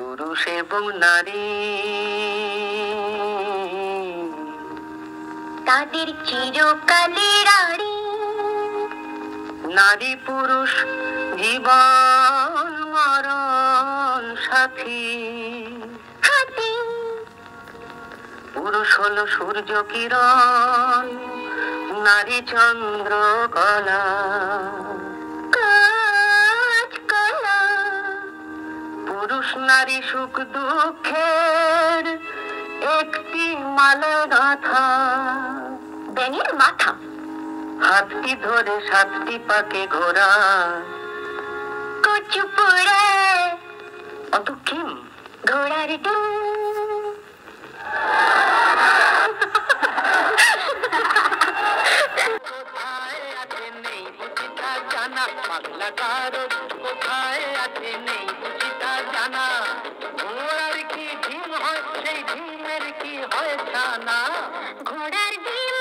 পুরুষ এবং নারী তাদের চিরকালের আড়ি। নারী পুরুষ জীবন মরণ সাথী। পুরুষ হলো সূর্য কিরণ, নারী চন্দ্র কলা। পুরুষ নারী সুখ দুঃখের একটি মালা গাঁথা। ব্যাঙের মাথা। হাতটি ধরে সাতটি পাকে ঘোরা। কচু পোড়া অত কিম ঘোড়ার ডিম। কোথায় আছে নেই বুঝি তা জানা, পাগলা কারো কোথায় আছে নেই বুঝি তা জানা। ঘোড়ার কি ডিম হয়, সেই ডিমের কি হয় ছানা। ঘোড়ার ডিম